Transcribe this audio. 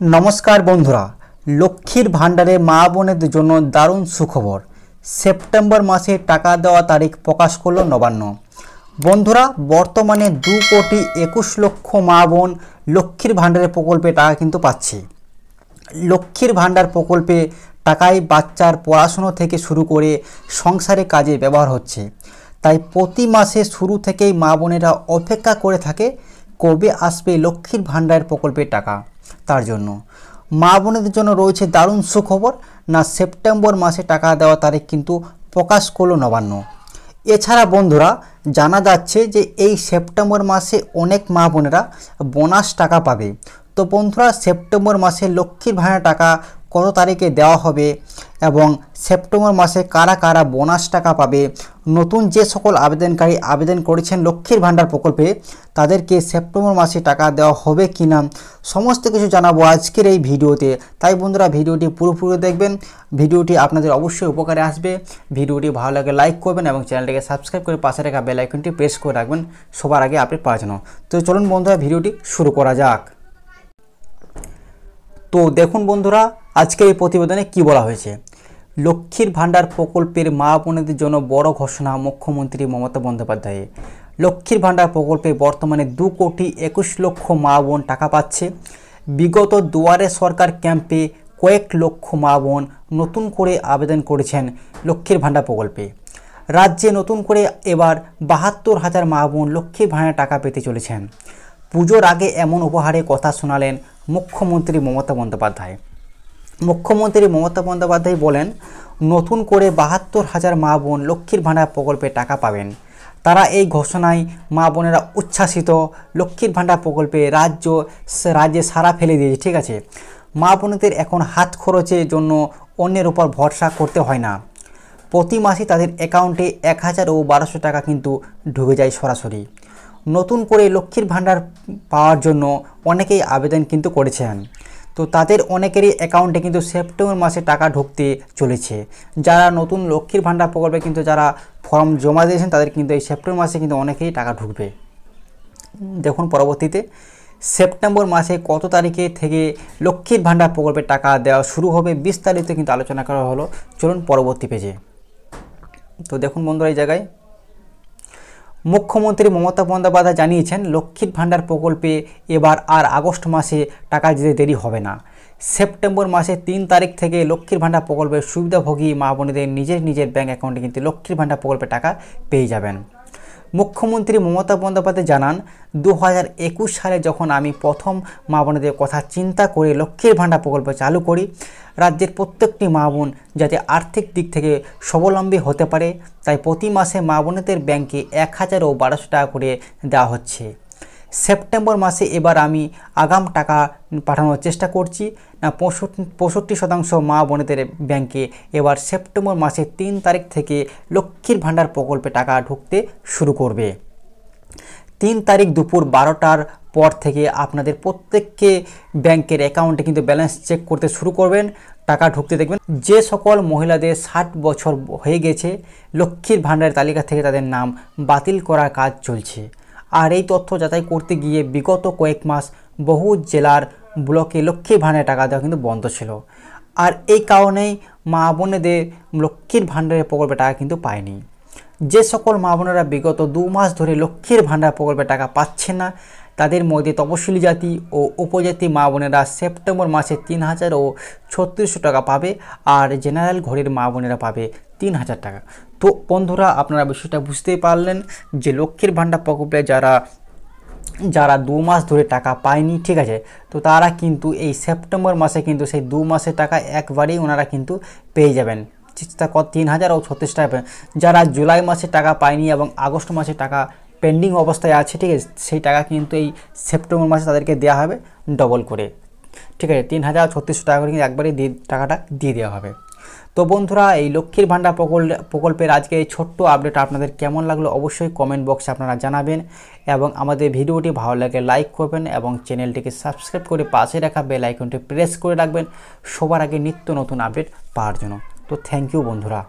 नमस्कार बंधुरा लक्ष्मीर भाण्डारे मा बोनेদের জন্য দারুণ সুখবর। সেপ্টেম্বর মাসে টাকা দেওয়া তারিখ প্রকাশ করল নবান্ন। বন্ধুরা বর্তমানে 2,21,00,000 মা বোন লক্ষ্মীর ভাণ্ডারের প্রকল্পে টাকা কিন্তু পাচ্ছে। লক্ষ্মীর ভাণ্ডার প্রকল্পে টাকায় বাচ্চার পড়াশোনা থেকে শুরু করে সংসারে কাজে ব্যবহার হচ্ছে। তাই প্রতি মাসে শুরু থেকেই মা বোনেরা অপেক্ষা করে থাকে কবে আসবে লক্ষ্মীর ভাণ্ডার প্রকল্পের টাকা। তার জন্য মা বোনেদের জন্য রয়েছে দারুণ সুখবর, না সেপ্টেম্বর মাসে টাকা দেওয়া তারিখ কিন্তু প্রকাশ করলো নবান্ন। এছাড়া বন্ধুরা জানা যাচ্ছে যে এই সেপ্টেম্বর মাসে অনেক মা বোনেরা বোনাস টাকা পাবে। তো বন্ধুরা সেপ্টেম্বর মাসে লক্ষ্মীর ভাণ্ডার টাকা কত তারিখে দেওয়া হবে এবং সেপ্টেম্বর মাসে কারা কারা বোনাস টাকা পাবে, নতুন যে সকল আবেদনকারী আবেদন করেছেন লক্ষ্মীর ভাণ্ডার প্রকল্পে তাদেরকে সেপ্টেম্বর মাসে টাকা দেওয়া হবে কি না সমস্ত কিছু জানাবো আজকের এই ভিডিওতে। তাই বন্ধুরা ভিডিওটি পুরোপুরি দেখবেন, ভিডিওটি আপনাদের অবশ্যই উপকারে আসবে। ভিডিওটি ভালো লাগে লাইক করবেন এবং চ্যানেলটিকে সাবস্ক্রাইব করে পাশে রাখা বেল আইকনটি প্রেস করে রাখবেন সবার আগে আপডেট পাওয়ার জন্য। তো চলুন বন্ধুরা ভিডিওটি শুরু করা যাক। তো দেখুন বন্ধুরা আজকের এই প্রতিবেদনে কি বলা হয়েছে। লক্ষ্মীর ভাণ্ডার প্রকল্পের মা বোনেদের জন্য বড় ঘোষণা মুখ্যমন্ত্রী মমতা বন্দ্যোপাধ্যায়। লক্ষ্মীর ভাণ্ডার প্রকল্পে বর্তমানে 2,21,00,000 মা বোন টাকা পাচ্ছে। বিগত দুয়ারে সরকার ক্যাম্পে কয়েক লক্ষ মা বোন নতুন করে আবেদন করেছেন লক্ষ্মীর ভাণ্ডার প্রকল্পে। রাজ্যে নতুন করে এবার 72,000 মা বোন লক্ষ্মীর ভাণ্ডার টাকা পেতে চলেছেন। পুজোর আগে এমন উপহারে কথা শোনালেন মুখ্যমন্ত্রী মমতা বন্দ্যোপাধ্যায়। মুখ্যমন্ত্রী মমতা বন্দ্যোপাধ্যায় বলেন, নতুন করে 72,000 মা বোন লক্ষ্মীর ভাণ্ডার প্রকল্পে টাকা পাবেন। তারা এই ঘোষণায় মা বোনেরা উচ্ছ্বাসিত। লক্ষ্মীর ভাণ্ডার প্রকল্পে রাজ্যে সাড়া ফেলে দিয়েছে। ঠিক আছে, মা বোনেদের এখন হাত খরচের জন্য অন্যের উপর ভরসা করতে হয় না। প্রতি মাসে তাদের অ্যাকাউন্টে 1,000 ও 1,200 টাকা কিন্তু ঢুকে যায় সরাসরি। নতুন করে লক্ষ্মীর ভাণ্ডার পাওয়ার জন্য অনেকেই আবেদন কিন্তু করেছেন। তো তাদের অনেকেরই অ্যাকাউন্টে কিন্তু সেপ্টেম্বর মাসে টাকা ঢুকতে চলেছে। যারা নতুন লক্ষ্মীর ভাণ্ডার প্রকল্পে কিন্তু যারা ফর্ম জমা দিয়েছেন তাদের কিন্তু এই সেপ্টেম্বর মাসে কিন্তু অনেকেই টাকা ঢুকবে। দেখুন পরবর্তীতে সেপ্টেম্বর মাসে কত তারিখে থেকে লক্ষ্মীর ভাণ্ডার প্রকল্পে টাকা দেওয়া শুরু হবে বিস্তারিত কিন্তু আলোচনা করা হলো। চলুন পরবর্তী পেজে। তো দেখুন বন্ধুরা এই জায়গায় মুখ্যমন্ত্রী মমতা বন্দ্যোপাধ্যায় জানিয়েছেন লক্ষ্মীর ভাণ্ডার প্রকল্পে এবার আর আগস্ট মাসে টাকা দিতে দেরি হবে না। সেপ্টেম্বর মাসে 3 তারিখ থেকে লক্ষ্মীর ভাণ্ডার প্রকল্পের সুবিধাভোগী মা বোনেদের নিজের ব্যাঙ্ক অ্যাকাউন্টে কিন্তু লক্ষ্মীর ভাণ্ডার প্রকল্পে টাকা পেয়ে যাবেন। মুখ্যমন্ত্রী মমতা বন্দ্যোপাধ্যায় জানান, 2021 সালে যখন আমি প্রথম মা বোনেদের কথা চিন্তা করে লক্ষ্মীর ভাণ্ডার প্রকল্প চালু করি, রাজ্যের প্রত্যেকটি মা বোন যাতে আর্থিক দিক থেকে স্বাবলম্বী হতে পারে, তাই প্রতি মাসে মা বোনেদের ব্যাংকে 1,000 ও 1,200 টাকা করে দেওয়া হচ্ছে। সেপ্টেম্বর মাসে এবার আমি আগাম টাকা পাঠানোর চেষ্টা করছি। না 65% মা বোনেদের ব্যাংকে এবার সেপ্টেম্বর মাসে 3 তারিখ থেকে লক্ষ্মীর ভাণ্ডার প্রকল্পে টাকা ঢুকতে শুরু করবে। 3 তারিখ দুপুর 12টার পর থেকে আপনাদের প্রত্যেককে ব্যাংকের অ্যাকাউন্টে কিন্তু ব্যালেন্স চেক করতে শুরু করবেন, টাকা ঢুকতে দেখবেন। যে সকল মহিলাদের 60 বছর হয়ে গেছে লক্ষ্মীর ভাণ্ডারের তালিকা থেকে তাদের নাম বাতিল করার কাজ চলছে। আর এই তথ্য যাচাই করতে গিয়ে বিগত কয়েক মাস বহু জেলার ব্লকে লক্ষ্মীর ভাণ্ডারের টাকা দেওয়া কিন্তু বন্ধ ছিল। আর এই কারণেই মা বোনেদের লক্ষ্মীর ভাণ্ডারের প্রকল্পে টাকা কিন্তু পায়নি। যে সকল মা বোনেরা বিগত 2 মাস ধরে লক্ষ্মীর ভাণ্ডার প্রকল্পে টাকা পাচ্ছেন না তাদের মধ্যে তপশিলি জাতি ও উপজাতি মা বোনেরা সেপ্টেম্বর মাসে 3,000 ও 3,600 টাকা পাবে, আর জেনারেল ঘরের মা বোনেরা পাবে 3,000 টাকা। তো বন্ধুরা আপনারা বিষয়টা বুঝতেই পারলেন যে লক্ষ্মীর ভাণ্ডার প্রকল্পে যারা 2 মাস ধরে টাকা পায়নি, ঠিক আছে, তো তারা কিন্তু এই সেপ্টেম্বর মাসে কিন্তু সেই 2 মাসের টাকা একবারেই ওনারা কিন্তু পেয়ে যাবেন। 3,000 ও 36 টাকা। যারা জুলাই মাসে টাকা পায়নি এবং আগস্ট মাসে টাকা পেন্ডিং অবস্থায় আছে, ঠিক আছে, সেই টাকা কিন্তু এই সেপ্টেম্বর মাসে তাদেরকে দেওয়া হবে ডবল করে। ঠিক আছে, 3,036 টাকা করে কিন্তু একবারে টাকাটা দিয়ে দেওয়া হবে। তো বন্ধুরা এই লক্ষ্মীর ভাণ্ডার প্রকল্পের আজকে এই ছোট্ট আপডেট আপনাদের কেমন লাগলো অবশ্যই কমেন্ট বক্সে আপনারা জানাবেন এবং আমাদের ভিডিওটি ভালো লাগে লাইক করবেন এবং চ্যানেলটিকে সাবস্ক্রাইব করে পাশে রাখা বেল আইকনটি প্রেস করে রাখবেন সবার আগে নিত্য নতুন আপডেট পাওয়ার জন্য। তো থ্যাংক ইউ বন্ধুরা।